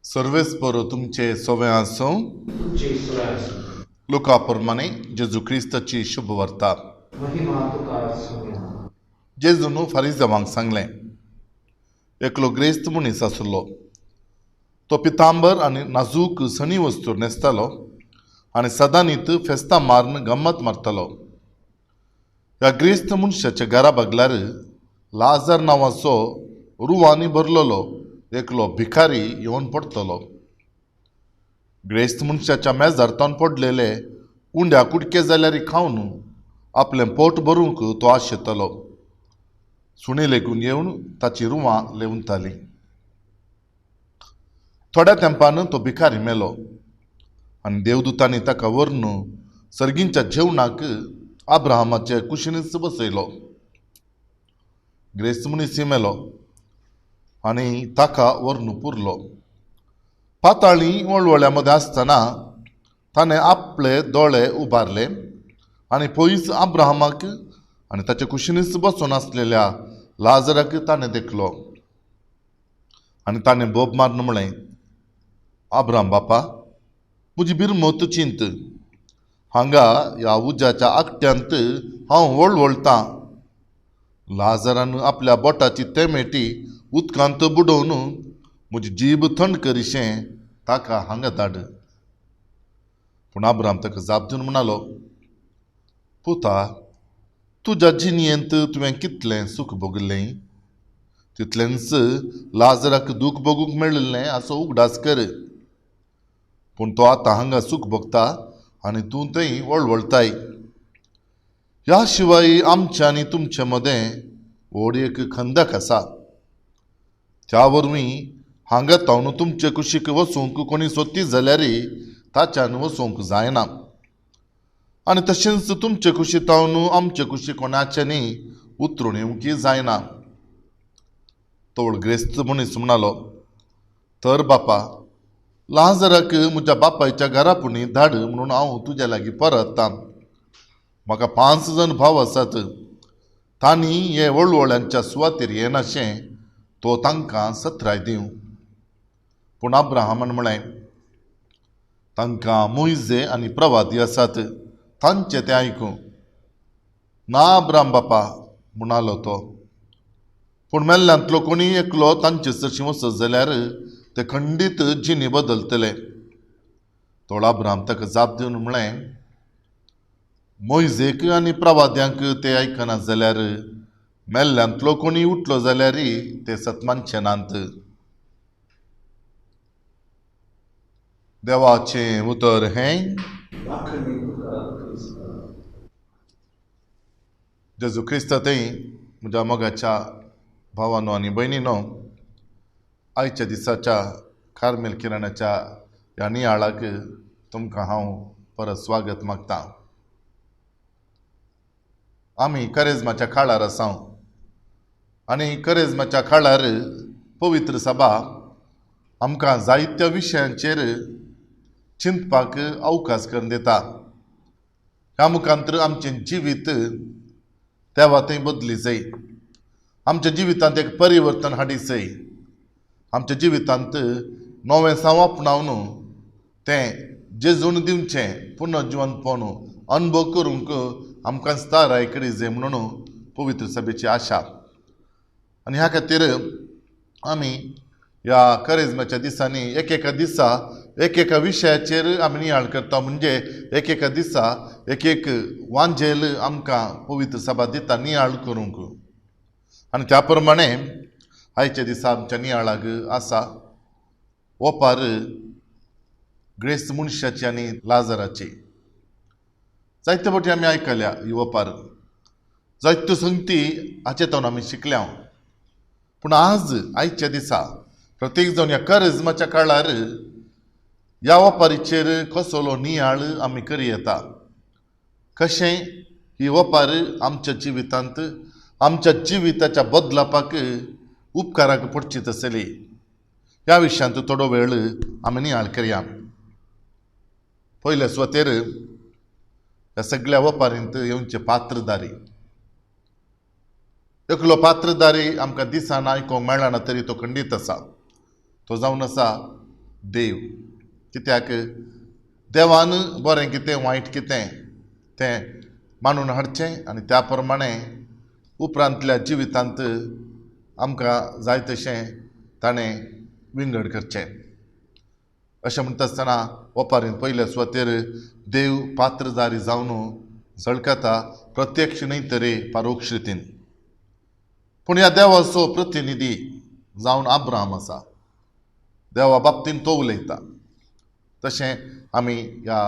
सर्वेस्पर तुमचे सोवे आसूं तुझे ईश्वराची लुका प्रमाणे जेजू क्रिस्ताची शुभ वार्ता. महिमा तुका सुमिया. जेजून फारिजांक सांगलें, एकलो ग्रेस्त मनीस आसलो. तो पितांबर आनी नाजूक सणी वस्तू न्हेसतालो आनी सदांनीत फेस्तां मारून गम्मत मारतालो. ह्या ग्रेस्त मनशाच्या घरा बगल्यार लाजार नांवाचो रुवांनी भरलेलो एकलो भिकारी येवन पडतलो. ग्रेस्त मनशाच्या मेजार तावन पडलेले उंड्या कुडके जाल्यार खावन आपलें पोट भरूंक तो आशेतलो. सुणी लेगून येवन ताची रुवां लेवंतालीं. थोड्या तेंपान तो भिकारी मेलो आनी देवदूतांनी ताका व्हरून सर्गींच्या जेवणाक अब्राहमाचे कुशीनीच बसयलो. ग्रेस्त मनीस मेलो आनी ताका व्हरून पुरलो. पाताळी वळवळ्या मदें आसतना ताणें आपले दोळे उबारले आनी पयस अब्राहमाक आनी ताचे कुशीनीच बसून आसलेल्या लाजराक ताणें देखलो. आनी ताणें बोब मारून म्हळें, अब्राहम बापा, म्हजी बिरमत चिंत. हांगा ह्या उज्याच्या आकट्यांत हांव वळवळटां. लाजरान आपल्या बोटाची तेमेटी उदकांत बुडोवन म्हजी जीब थंड करीशें ताका हांगा धाड. पूण अब्राहम ताका जाप दिवन म्हणालो, पुता, तुज्या जिणयेंत तुवें कितलें सूख भोगलें, तितलेंच लाजराक दूख भोगूंक मेळिल्लें असो उगडास कर. पूण तो आतां हांगा सूख भोगता आनी तूं थंय वळवळताय. ह्या शिवाय आमच्या आनी तुमचे मदें व्हड एक खंदक आसा. त्या वरवीं हांगा तावन तुमचे कुशीक वचूंक कोणी सोदती जाल्यार ताच्यान वचूंक जायना. आनी तशेंच तुमचे कुशी तावन आमचे कुशी कोणाच्यानी उतरून येवंकी जायना. तो ग्रेस्त मनीस म्हणालो, तर बापा, लाजराक म्हज्या बापायच्या घरापुणी धाड म्हणून हांव तुज्या लागीं परततां. म्हाका 5 जण भाव आसात. तांणी हे वळवळ्यांच्या सुवातेर येनाशें तो तांकां सत्राय दिवं. पूण अब्राहमान म्हळें, तांकां मोइजे आनी प्रवादी आसात, तांचे तें आयकूं. ना अब्राहम बापा, म्हणालो तो. पूण मेल्ल्यांतलो कोणी एकलो तांचे सरशी वचत जाल्यार ते खंडीत जिणी बदलतले. तो अब्राहम ताका जाप दिवन म्हळें, मोइजेक आनी प्रवाद्यांक ते आयकनात जाल्यार मेल्ल्यांतलो कोणी उठलो जाल्यार ते सतमानचे नांत. देवाचें उतर हें. राखणी तुका क्रिस्त. जेजू क्रिस्त थंय म्हज्या मोगाच्या भावांनो आनी भयणीनो, आयच्या दिसाच्या कार्मेल किरणाच्या ह्या नियाळाक तुमकां हांव परत स्वागत मागतां. आमी करेजमाच्या काळार आसा आनी करेजमाच्या काळार पवित्र सभा आमकां जायत्या विशयांचेर चिंतपाक अवकाश करून दिता. ह्या मुखांतर आमचें जिवीत तेवा थंय बदली जाय. आमच्या जिवितांत एक परिवर्तन हाडी जाय. आमच्या जिवितांत नवें साव आपणावन तें जेजून दिवचें पुनर्जिवनपण अनुभव करूंक आमकां स्थाराय करी जाय म्हणून पवित्र सभेची आशा. आनी ह्या खातीर आमी ह्या करेजमाच्या दिसांनी एकेका दिसा एकेका विशयाचेर आमी नियाळ करता. म्हणजे एकेका दिसा एक वांजेल आमकां पवित्र सभा दिता नियाळ करूंक. आनी त्या प्रमाणे आयच्या दिसा आमच्या नियाळाक आसा ओपार ग्रेस्त मनशाची आनी लाजराची. जायते फावटी आमी आयकल्या ही ओपार, जायत्यो संगती हाचे तावन आमी शिकल्या. पूण आयच्या दिसा प्रत्येक जावन ह्या करेजमाच्या काळार ह्या ओपारीचेर कसलो नियाळ आमी करी येता. कशें ही ओपार आमच्या जिवितांत आमच्या जिविताच्या बदलापाक उपकाराक पडची तसली ह्या विशयांत थोडो वेळ आमी नियाळ करया. पयल्या सुवातेर ह्या सगळ्या ओपारींत येवचे पात्रधारी. एकलो पात्रधारी आमकां दिसान आयकोंक मेळना तरी तो खंडीत आसा. तो जावन आसा देव. कित्याक देवान बरें कितें वायट कितें तें मानून हाडचें आनी त्या प्रमाणे उपरांतल्या जिवितांत आमकां जाय तशें ताणें विंगड करचें. अशें म्हणटा आसतना ओपारीन पयल्या सुवातेर देव पात्रधारी जावन झळकता, प्रत्यक्ष न्हय तरी परोक्ष रितीन. पूण ह्या देवाचो प्रतिनिधी जावन अब्राहम आसा. देवा बाबतीन तो उलयता. तशें आमी ह्या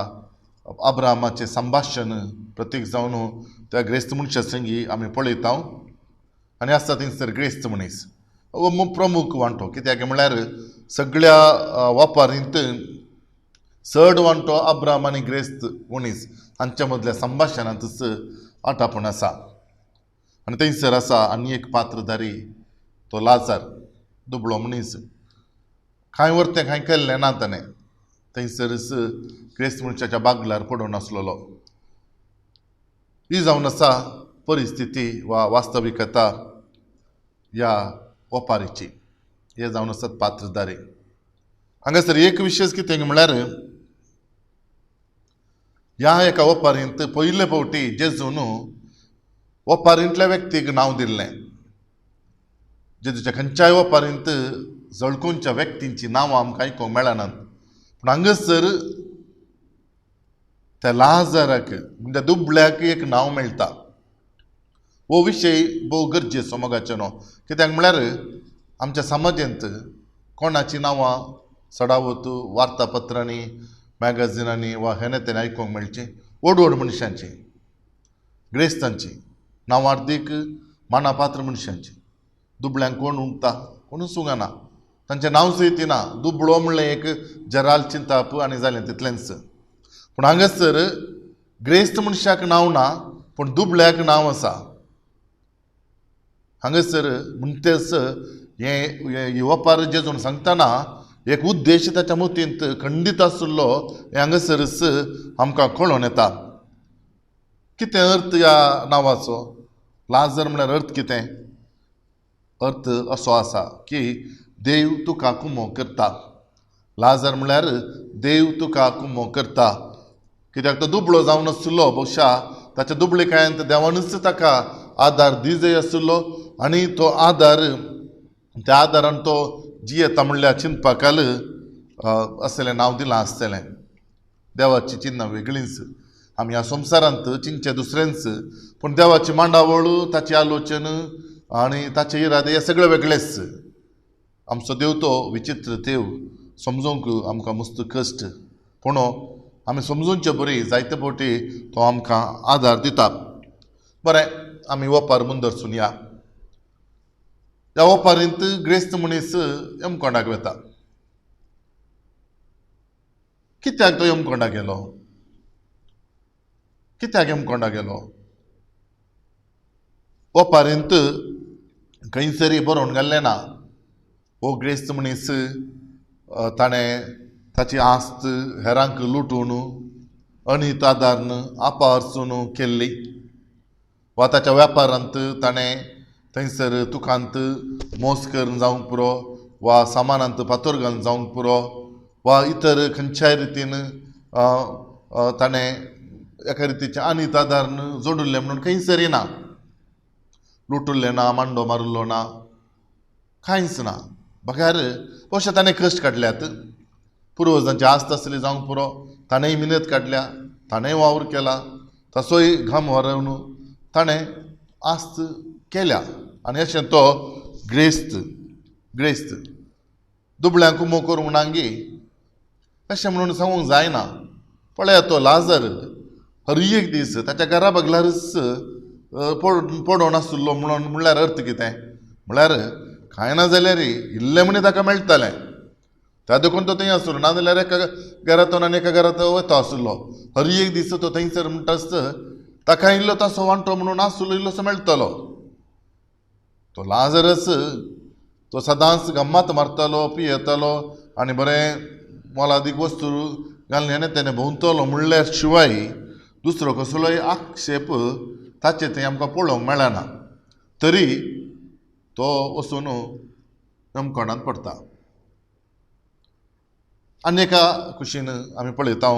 अब्राहमाचें संभाशण प्रतीक जावन त्या ग्रेस्त मनशा संगी आमी पळयता आनी आसता थंयसर ग्रेस्त मनीस हो प्रमुख वांटो. कित्याक म्हळ्यार सगळ्या वापारींत चड वांटो अब्राहम आनी ग्रेस्त मनीस हांच्या मदल्या संभाशणांतच आटापण आसा. आनी थंयसर आसा आनी एक पात्रधारी, तो लाजार, दुबळो मनीस. कांय वर्तें कांय केल्लें ना ताणें. थंयसरच क्रेस्त मनशाच्या बागलार पडून आसलेलो. ही जावन आसा परिस्थिती वा वास्तविकता ह्या ओपारीची. हे जावन आसात पात्रधारी. हांगासर एक विशेश कितें म्हळ्यार ह्या एका ओपारींत पयले फावटी जेजून ओपारींतल्या व्यक्तीक नांव दिल्लें. जेजूच्या खंयच्याय ओपारींत जळकूंच्या व्यक्तींची नांवां आमकां आयकूंक मेळनात. पूण हांगासर त्या लाजाराक म्हणजे दुबळ्याक एक नांव मेळटा. हो विशय भोव गरजेचो मोगाचो न्हू. कित्याक म्हळ्यार आमच्या समाजांत कोणाची नांवां चडावत वार्तापत्रांनी, मॅगझिनांनी वा हेने तेने आयकूंक मेळची. व्हड व्हड मनशांची, ग्रेस्तांची, नांवार्दीक मानापात्र मनशांची. दुबळ्यांक कोण उमता, कोणूच उगाना. तांचें नांव सयत ना. दुबळो म्हणलें एक जराल चिंताप आनी जालें तितलेंच. पूण हांगासर ग्रेस्त मनशाक नांव ना, पूण दुबळ्याक नांव आसा. हांगासर म्हणटेच हे ओपार जेजून सांगतना एक उद्देश ताच्या मतींत खंडीत आशिल्लो हें हांगासरच आमकां कळोन येता. कितें अर्थ ह्या नांवाचो? लाजर म्हळ्यार अर्थ कितें? अर्थ असो आसा की देव तुका कुमो करता. लाजर म्हळ्यार देव तुका कुमो करता. कित्याक तो दुबळो जावन आशिल्लो. भोवशा ताच्या दुबळेकायेंत देवानूच ताका आदार दिजय आशिल्लो आनी तो आदार, त्या आदारान तो जियेता म्हणल्यार चिंतपाकाल असलें नांव दिलां आसतलें. देवाची चिन्नां वेगळींच. आमी ह्या संवसारांत चिंतचे दुसरेंच, पूण देवाची मांडावळ, ताची आलोचन आनी ताचे इरादे हे सगळे वेगळेच. आमचो देव तो विचित्र देव, समजूंक आमकां मस्त कश्ट. पूण आमी समजूंचे बरी जायते फावटी तो आमकां आदार दिता. बरें, आमी ओपार मुंदरसून या. ह्या ओपारींत ग्रेस्त मनीस यमकोंडाक वता. कित्याक तो यमकोंडाक गेलो? कित्याक यमकोंडाक गेलो? ओपारींत खंयसरी बरोवन गेल्लें ना. हो ग्रेस्त मनीस ताणें ताची आस्त हेरांक लुटून अनित आदारन आपारसून केल्ली, वा ताच्या वेपारांत ताणें थंयसर तुकांत मोस करून जावंक पुरो, वा सामानांत फातर घालून जावंक पुरो, वा इतर खंयच्याय रितीन ताणें एका रितीचें अनित आदारन जोडिल्लें म्हणून खंयसरी ना. लुटुल्लें ना, मांडो मारिल्लो ना, कांयच ना. बघ्यार अशें ताणें कश्ट काडल्यात. पुर्वजांची आस्त आसली जावंक पुरो, ताणेंय मिनत काडल्या, ताणेंय वावर केला, तसोय घाम व्हरून ताणें आस्त केल्या. आनी अशें तो ग्रेस्त दुबळ्यांक कुमो करूंक नांगी अशें म्हणून सांगूंक जायना. पळया, तो लाजर हर एक दीस ताच्या घरा बगलारच पडोन आशिल्लो म्हणल्यार अर्थ कितें? म्हळ्यार कांय ना जाल्यार इल्लें म्हणी ताका मेळटालें. त्या देखून तो थंय आसलो. ना जाल्यार एका घरांतून आनी एका घरांत वता आसलो. हर एक दीस तो थंयसर म्हणटा आसता ताका इल्लो तासो वांटो म्हणून आसलो इल्लोसो मेळटलो. तो लाजरस तो सदांच गम्मात मारतालो, पियेतालो आनी बरें मोलादीक वस्तू घालून हेणे तेणें भोंवतलो म्हणल्या शिवाय दुसरो कसलोय आक्षेप ताचे थंय आमकां पळोवंक मेळना. तरी तो वचून यमकोंडांत पडटा. आनी एका कुशीन आमी पळयता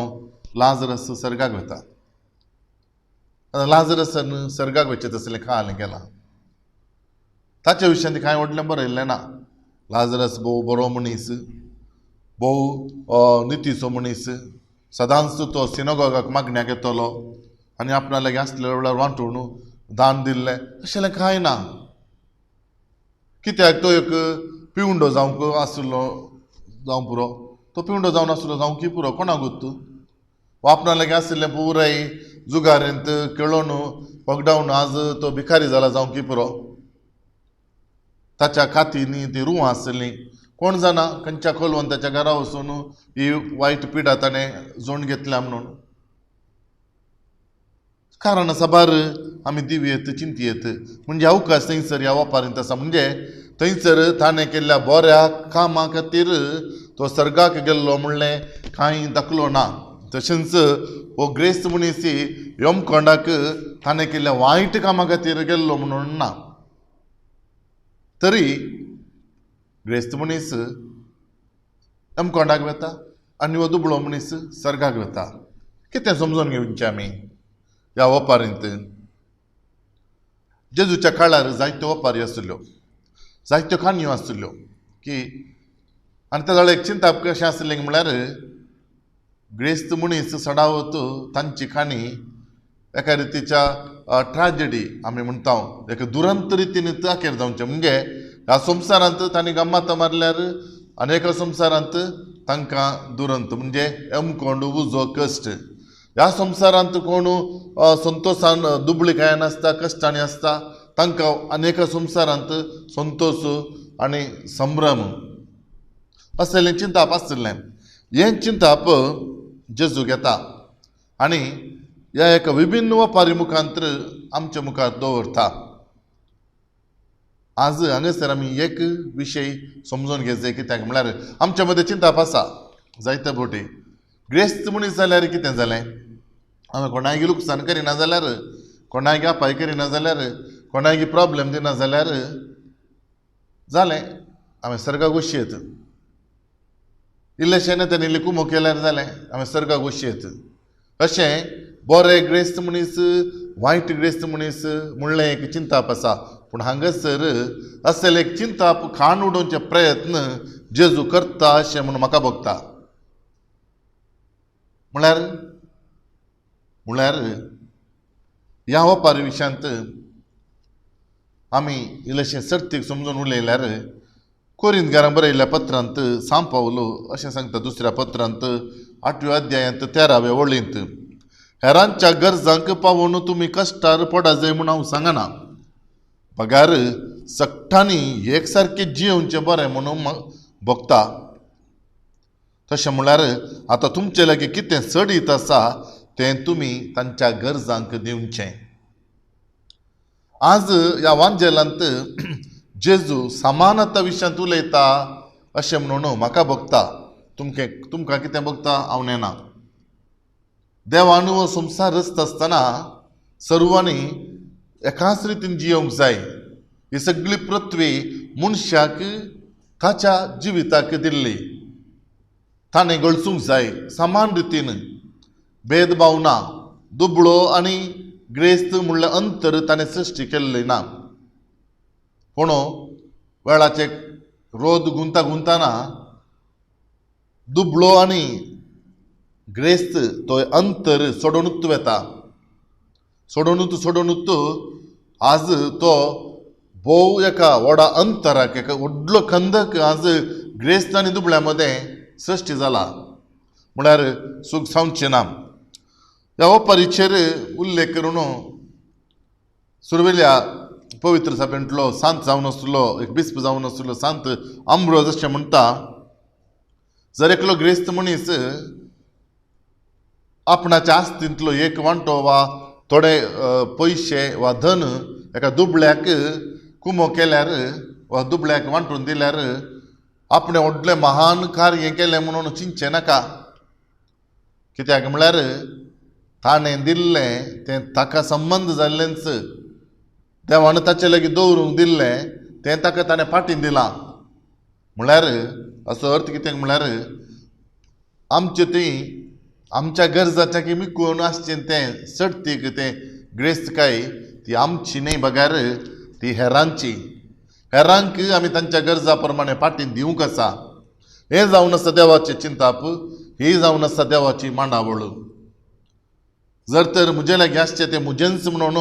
लाजरस सर्गाक वता. लाजरसान सर्गाक वचत आसलें खाल गेलां. ताच्या विशयान कांय व्हडलें बरयल्लें ना. लाजरस भोव बरो मनीस, भोव नितीचो मनीस, सदांच तो सिनोगॉगाक मागण्याक येतलो आनी आपणा लागीं आसले वेळार वांटून दान दिल्लें अशें कांय ना. कित्याक तो एक पिवंडो जावंक आसलो जावं पुरो, तो पिवंडो जावन आसलो जावं की पुरो कोणाक गुत्तू. वा आपणा लागीं आशिल्लें पुराय जुगारींत खेळोन पगडावन आज तो भिकारी जाला जावं की पुरो. ताच्या खातींनी ती रुवां आसलीं. कोण जाणा खंयच्या खोलवंताच्या घरा वचून ही वायट पिडा ताणें जोड घेतल्या म्हणून. कारण साबार आमी दिवयेत चिंतयेत म्हणजे अवकाश थंयसर ह्या वापारींत आसा. म्हणजे थंयसर ताणें केल्ल्या बऱ्या कामा खातीर तो सर्गाक गेल्लो म्हणलें कांय दाखलो ना. तशेंच हो ग्रेस्त मनीस यमकोंडाक ताणें केल्ल्या वायट कामा खातीर गेल्लो म्हणून ना. तरी ग्रेस्त मनीस यमकोंडाक वता आनी हो दुबळो मनीस सर्गाक वता. कितें समजून घेवचें आमी ह्या ओपारींत. जेजूच्या काळार जायत्यो ओपारी आसल्यो, जायत्यो काणयो आसल्यो की आनी त्या वेळार एक चिंता कशें आसलें म्हळ्यार ग्रेस्त मनीस सडावत तांची काणी एका रितीच्या ट्रॅजेडी आमी म्हणटा एक दुरंत रितीन दाखेर जावचें. म्हणजे ह्या संवसारांत तांणी गम्मात मारल्यार आनी एका संवसारांत तांकां दुरंत म्हणजे यमकोंड उजो कश्ट. ह्या संवसारांत कोण संतोशान दुबळीकायेन आसता, कश्टांनी आसता, तांकां आनी एका संवसारांत संतोश आनी संभ्रम असलें चिंताप आसलें. हें चिंताप जेजू घेता आनी ह्या एका विभिन्न वापारी मुखांतर आमच्या मुखार दवरता. आज हांगासर आमी एक विशय समजून घेवचो. कित्याक म्हळ्यार आमच्या मदें चिंताप आसा जायते फावटी. ग्रेस्त मनीस जाल्यार कितें जालें, हांवें कोणायगे लुकसाण करिना जाल्यार, कोणायगे अपाय करिना जाल्यार, कोणायगे प्रॉब्लेम दिना जाल्यार जालें हांवें सर्गाक वचयत. इल्लेशें ताणें लिकुमो केल्यार जालें हांवें सर्गाक वचयत. अशें बरे ग्रेस्त मनीस वायट ग्रेस्त मनीस म्हणलें एक चिंताप आसा. पूण हांगासर असलें एक चिंताप खाण उडोवचे प्रयत्न जेजू करता अशें म्हणून म्हाका भोगता. म्हळ्यार ह्या ओपारी विशयांत आमी इल्लेशें सर्तीक समजून उलयल्यार कोरिंतकारांक बरयल्ल्या पत्रांत सांत पावलो अशें सांगता दुसऱ्या पत्रांत 8व्या अध्यायांत 13व्या वळींत हेरांच्या गरजांक पावून तुमी कश्टार पडा जाय म्हूण हांव सांगना. पगार सक्टांनी एक सारकें जियोवचें बरें म्हणून भोगता. तशें म्हळ्यार आतां तुमचे लागीं कितें सडीत आसा तें तुमी तांच्या गरजांक दिवचें. आज ह्या वांजेलांत जेजू समानता विशयांत उलयता अशें म्हणून म्हाका भोगता. तुमकां कितें भोगता हांव नेना. देवान हो संवसार रचता आसतना सर्वांनी एकाच रितीन जियोंक जाय. ही सगळी पृथ्वी मनशाक ताच्या जिविताक दिल्ली. ताणें गळसूंक जाय समान रितीन, भेदभाव ना. दुबळो आनी ग्रेस्त म्हणल्यार अंतर ताणें सृश्टी केल्ली ना. पूण वेळाचे रोद गुंताना दुबळो आनी ग्रेस्त तो अंतर सोडूनच वेता. सोडूनच आज तो भोव एका व्हडा अंतराक एका व्हडलो खंदक आज ग्रेस्त आनी दुबळ्या मदें सृश्टी जाला. म्हळ्यार सूख सांगचें ना. ह्या ओपारीचेर उल्लेख करून सुरवेल्या पवित्र सभेंतलो सांत जावन आसलो एक बिस्प जावन आसलो सांत आंब्रोज अशें म्हणटा, जर एकलो ग्रेस्त मनीस आपणाच्या आस्तींतलो एक वांटो वा थोडे पयशे वा धन एका दुबळ्याक कुमो केल्यार वा दुबळ्याक वांटून दिल्यार आपणें व्हडलें महान कार्य केलें म्हणून चिंतचें नाका. कित्याक म्हळ्यार ताणें दिल्लें तें ताका संबंद जाल्लेंच. देवान ताचे लागीं दवरूंक दिल्लें तें ताका ताणें फाटीं दिलां. म्हळ्यार असो अर्थ कितें म्हळ्यार आमचे ती आमच्या गरजाच्या की मिकून आसचें तें सर्तीक तें ग्रेस्तकाय ती आमची न्ही बगार ती हेरांची. हेरांक आमी तांच्या गरजा प्रमाणे फाटीं दिवंक आसा. हें जावन आसा देवाचें चिंताप, ही जावन आसा देवाची मांडावळ. जर तर म्हजे लागीं आसचें तें म्हजेंच म्हणून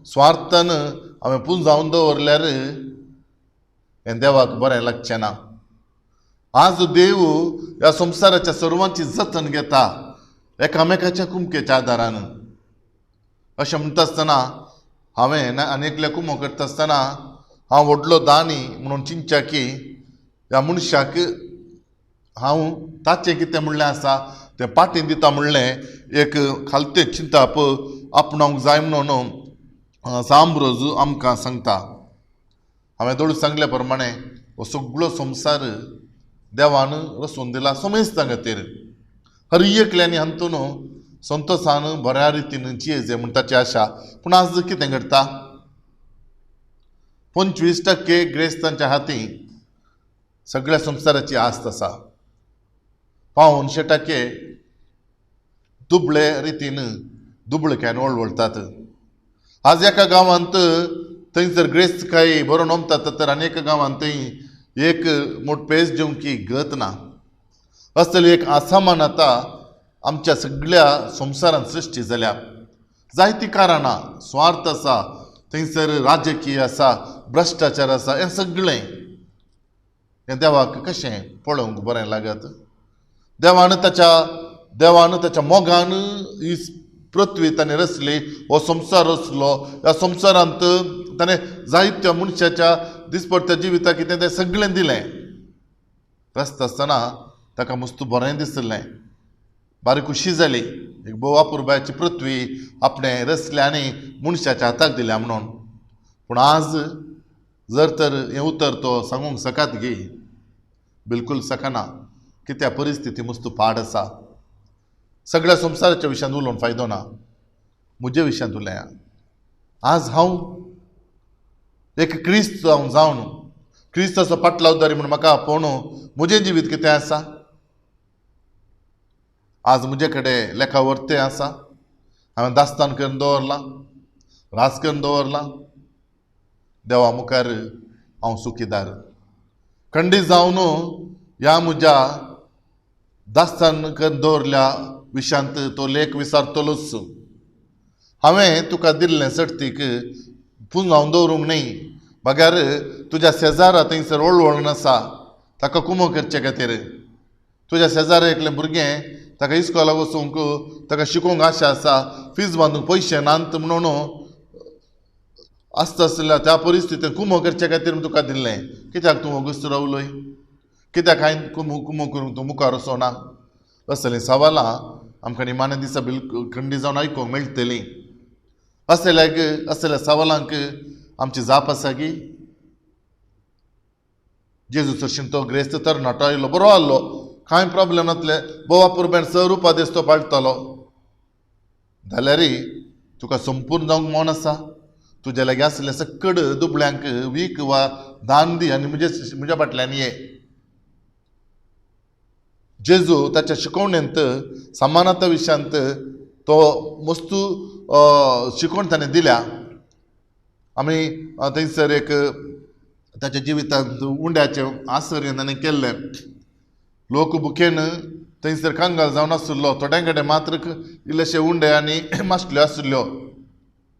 स्वार्थान हांवें पुंजावन दवरल्यार हें देवाक बरें लागचें ना. आज देव ह्या संवसाराच्या सर्वांची जतन घेता एकामेकाच्या कुमकेच्या आदारान. अशें म्हणटा आसतना हांवें आनी एकल्या कुमो करता आसतना हांव व्हडलो दानी म्हणून चिंतच्या की ह्या मनशाक हांव ताचें कितें म्हणलें आसा तें पाटीं दिता म्हणलें एक खालतें चिंताप आपणावंक जाय म्हणून सांब्रोज आमकां सांगता. हांवें दोळ सांगल्या प्रमाणे हो सगळो संवसार देवान रचून दिला समेस्तां खातीर. हर एकल्यानी हातून संतोशान बऱ्या रितीन जियेचें म्हण ताची आशा. पूण आज कितें घडटा? 25% ग्रेस्तांच्या हातीं सगळ्या संवसाराची आस्त आसा. 50% दुबळे रितीन दुबळक्यान वळवळटात. आज एका गांवांत थंयसर ग्रेस्तकाय बरो नोमतात तर आनी एका गांवांत थंय एक पेज जेवंकी गत ना. असली एक असमानता आमच्या सगळ्या संवसारांत सृश्टी जाल्या. जायतीं कारणां, स्वार्थ आसा, थंयसर राजकीय आसा, भ्रश्टाचार आसा, हें सगळें हें देवाक कशें पळोवंक बरें लागत? देवान ताच्या मोगान ही पृथ्वी ताणें रचली, हो संवसार रचलो. ह्या संवसारांत ताणें जायत्या मनशाच्या दिसपट्ट्या जिविताक कितें तें सगळें दिलें. रचता आसतना ताका मस्त बरें दिसलें, बारी खुशी जाली. एक बोवा पुरबायची पृथ्वी आपणें रचल्या आनी मनशाच्या हाताक दिल्या म्हणून. पूण आज जर तर हें उतर तो सांगूंक सकात गे, बिलकूल सकना. कित्या परिस्थिती मस्त पाड आसा. सगळ्या संवसाराच्या विशयान उलोवन फायदो ना, म्हजे विशयांत उलया. आज हांव एक क्रिस्त जावन क्रिस्ताचो पाटलावदारी म्हणून म्हाका पळोवन म्हजें जिवीत कितें आसा? आज म्हजे कडेन लेखा वर्तें आसा, हांवें दास्तान करून दवरलां, रास करून दवरलां. देवा मुखार हांव सुखीदार. खंडीत जावन ह्या म्हज्या दास्तान करून दवरल्या विशयांत तो लेख विचारतलोच. हांवें तुका दिल्लें सर्तीक पुंजावन दवरूंक न्ही, बग्यार तुज्या शेजारा थंयसर वळवळून आसा ताका कुमो करचे खातीर. तुज्या शेजारा एकलें भुरगें, ताका इस्कॉलाक वचूंक, ताका शिकोवंक आशा आसा, फीज बांदूंक पयशे नात म्हणून आसता आसल्या त्या परिस्थितीन कुमो करचे खातीर तुका दिल्लें. कित्याक तूं वगूच रावलोय? कित्याक हांवें कुमो करूंक तूं मुखार वचोना? असलीं सवालां आमकां निमाणे दिसा बिलकूल खंडी जावन आयकूंक मेळटलीं. असल्या सवालांक आमची जाप आसा की जेजू चडशीं तो ग्रेस्त तरणाटो आयलो, बरो आहलो, कांय प्रॉब्लेम नासले, बोवा पुरबेन रुपादेश तो पाळटलो जाल्यार तुका संपूर्ण जावंक मोन आसा. तुज्या लागीं आसले सकड दुबळ्यांक वीक वा दान दी आनी म्हज्या फाटल्यान ये. जेजू ताच्या शिकवणेंत समानता विशयांत तो मस्तू शिकवण ताणें दिल्या. आमी थंयसर एक ताच्या जिवितांत उंड्याचें आसर ताणें केल्लें. लोक बुकेन थंयसर कांगाल जावन आशिल्लो, थोड्यां कडेन मात्र इल्लेशे उंडे आनी माशल्यो आशिल्ल्यो.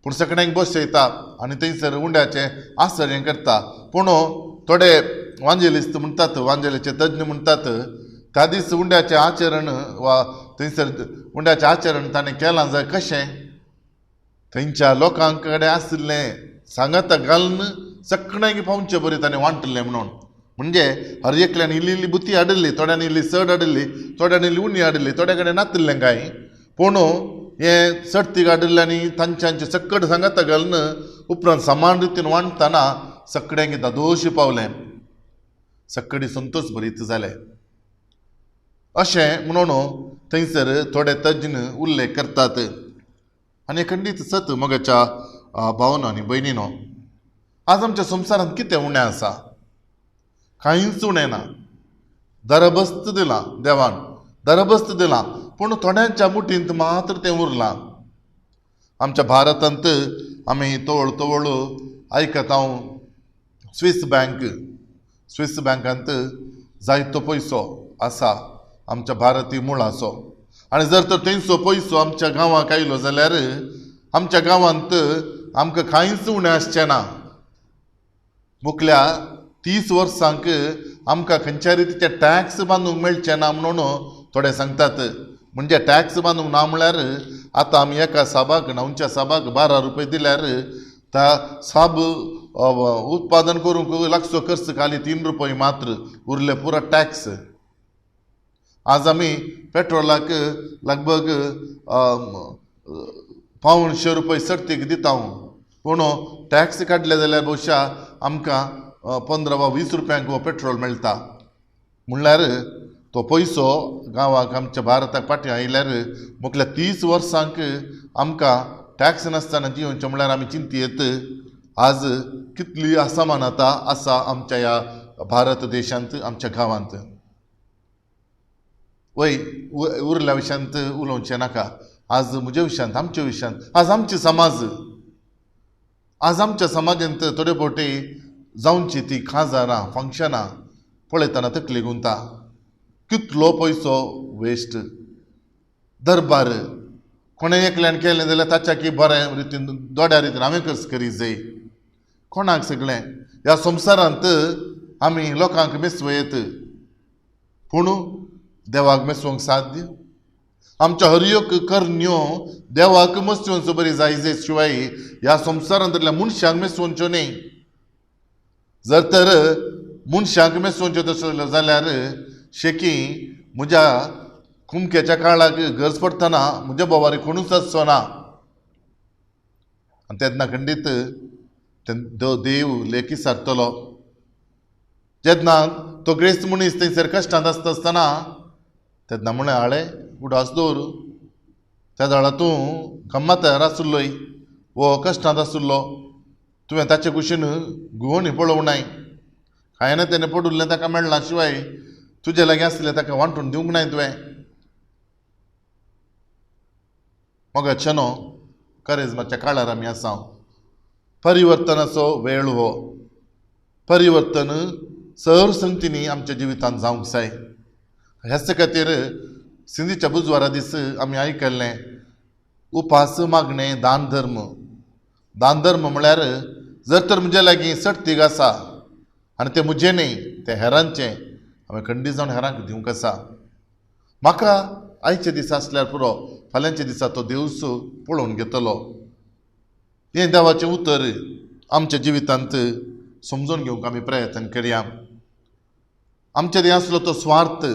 पूण सगळ्यांक बसयता आनी थंयसर उंड्याचें आसर हें करता. पूण थोडे वांजेलिस्त म्हणटात, वांजेलेचे तज्ञ म्हणटात, त्या दीस उंड्याचें आचरण वा थंयसर उंड्याचें आचरण ताणें केलां जाय कशें? थंयच्या लोकांक कडेन आशिल्लें सांगाता घालून सगळ्यांक पावचे बरी ताणें वांटलें म्हणून. म्हणजे हर एकल्यान इल्ली इल्ली बुती हाडिल्ली, थोड्यान इल्ली चड हाडिल्ली, थोड्यान इल्ली उणी हाडिल्ली, थोड्या कडेन नातिल्लें कांय. पूण हें सर्तीक हाडिल्ल्यानी तांच्यांचे सकड सांगाता घालून उपरांत समान रितीन वांटतना सगळ्यांक दादोशी पावलें, सगळीं संतोश भरीत जाले. अशें म्हणून थंयसर थोडे तज्ञ उल्लेख करतात. आनी खंडीत सत मोगाच्या भावनो आनी भयणीनो, आज आमच्या संवसारांत कितें उणें आसा? कांयच उणें ना. दरबस्त दिलां देवान. दरबस्त दिलां पूण थोड्यांच्या मुठींत मात्र तें उरलां. आमच्या भारतांत आमी तवळ आयकत हांव स्विस बँकांत जायतो पयसो आसा आमच्या भारतीय मुळाचो. आनी जर तर थंयचो पयसो आमच्या गांवांक आयलो जाल्यार आमच्या गांवांत आमकां कांयच उणें आसचें ना. मुखल्या 30 वर्सांक आमकां खंयच्या रितीचे टॅक्स बांदूंक मेळचे ना म्हणून थोडे सांगतात. म्हणजे टॅक्स बांदूंक ना म्हळ्यार आतां आमी एका साबाक 9च्या साबाक 12 रुपये दिल्यार त्या साब उत्पादन करूंक लागचो खर्च खाली 3 रुपये मात्र उरले पुरो टॅक्स. आज आमी पेट्रोलाक लगभग £100 रुपये सर्तीक दिता पूण टॅक्स काडले जाल्यार भोवशा आमकां 15 वा 20 रुपयांक हो पेट्रोल मेळटा. म्हणल्यार तो पयसो गांवांक आमच्या भारताक फाटीं आयल्यार मुखल्या 30 वर्सांक आमकां टॅक्स नासतना जियोवचें म्हळ्यार आमी चिंतयेत आज कितली असमानता आसा आमच्या ह्या भारत देशांत आमच्या गांवांत. वय उरल्या विशयांत उलोवचें नाका. आज म्हज्या विशयांत आमच्या विशयांत आज आमचे समाज आज आमच्या समाजांत थोडे फावटी जावची ती खाजारां फंक्शनां पळयतना तकली गुंता. कितलो पयसो वेस्ट. दरबार कोणें एकल्यान केलें जाल्यार ताच्या की बरें रितीन दोड्या रितीन हांवें कस करी जाय. कोणाक सगळें ह्या संवसारांत आमी लोकांक मेसवयत पूण देवाक मेसवंक साध्य. आमच्या हरयोक करण्यो देवाक मेसवच्यो बरी जाय शिवाय ह्या संवसारांतल्या मनशांक मेसवच्यो न्ही. जर तर मनशांक मेसवच्यो तशें जाल्यार शेकी म्हज्या कुमकेच्या काळाक गरज पडटना म्हज्या बोवारी कोणूच आसचो ना. आनी तेन्ना खंडीत देव लेकी सारतलो. जेन्ना तो ग्रेस्त मनीस थंयसर कश्टांत आसतना तेन्ना म्हळें हाळे उडास दवर त्या जाळा तूं गम्मातार आसुल्लोय वो कश्टांत आसुल्लो तुवें ताचे कुशीन घुवणी पळोवनाय. कांय ना तेणें पडुल्लें ताका मेळना शिवाय तुजे लागीं आसलें ताका वांटून दिवंक नाय तुवें. मोगाचेनो करेजमाच्या काळार आमी आसा. परिवर्तनाचो वेळ हो. परिवर्तन सर संगतींनी आमच्या जिवितांत जावंक जाय. हेच खातीर सिंधीच्या बुधवारा दीस आमी आयकल्लें उपास मागणें दान धर्म. दान धर्म म्हळ्यार जर तर म्हजे लागीं सर्तीक आसा आनी तें म्हजें न्ही तें हेरांचें हांवें खंडीत जावन हेरांक दिवंक आसा. म्हाका आयचे दीस आसल्यार पुरो फाल्यांच्या दिसा तो देवूच पळोवन घेतलो. हें देवाचें उतर आमच्या जिवितांत समजून घेवंक आमी प्रयत्न करया. आमच्या दें आसलो तो स्वार्थ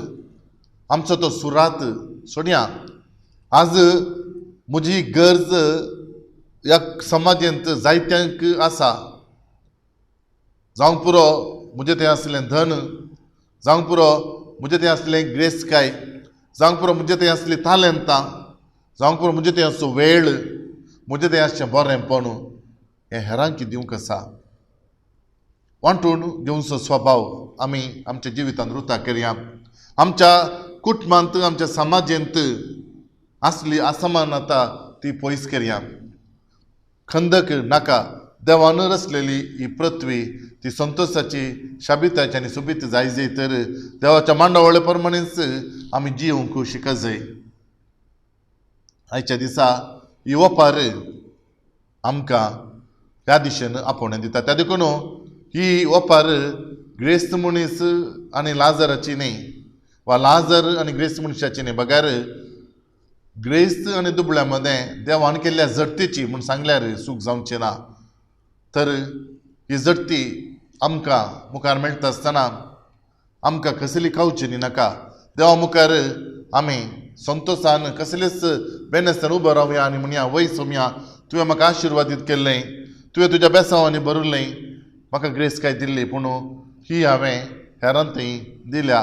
आमचो तो सुरात सोडया. आज म्हजी गरज ह्या समाजांत जायत्यांक आसा. जावंक पुरो म्हजें तें आसलें धन जावंक पुरो म्हजें तें आसलें ग्रेसकाय जावंक पुरो म्हजें तें आसलीं तालंतां जावंक पुरो म्हजें तें आसचो वेळ म्हजें तें आसचें बरेंपण हें हेरांक दिवंक आसा. वांटून घेवचो स्वभाव आमी आमच्या जिवितांत रुता करया. आमच्या कुटुंबांत आमच्या समाजांत आसली असमानता ती पयस करया. खंदक नाका. देवान रचलेली ही पृथ्वी ती संतोशाची शाबिताची आनी सुबीत जाय तर देवाच्या मांडावळे प्रमाणेच आमी जियोंक शिकत जाय. आयच्या दिसा ही ओपार आमकां ह्या दिशेन आपोवणें दिता. त्या देखून ही ओपार ग्रेस्त मनीस आनी लाजराची न्ही वा लाजर आनी ग्रेस्त मनशाची न्ही. बगार ग्रेस्त आनी दुबळ्या मदें देवान केल्ल्या जडतेची म्हूण सांगल्यार सूख जावचें ना. तर ही जडती आमकां मुखार मेळटा आसतना आमकां कसली खावची न्ही नाका. देवा मुखार आमी संतोशान कसलेच बेनस्तान उबो रावया आनी म्हणया वय सोमया तुवें म्हाका आशिर्वादीत केल्लें तुवें तुज्या बेसांवांनी भरिल्लें म्हाका ग्रेस काय दिल्ली पूण ही हांवें हेरांतय दिल्या.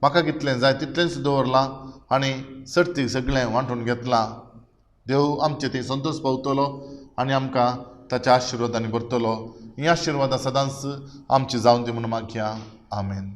म्हाका कितलें जाय तितलेंच दवरलां आनी सर्तीक सगळें वांटून घेतलां. देव आमचे थंय संतोश पावतलो आनी आमकां ताच्या आशिर्वादांनी भरतलो. ही आशिर्वादां सदांच आमची जावन दी म्हणून मागया. आमेन.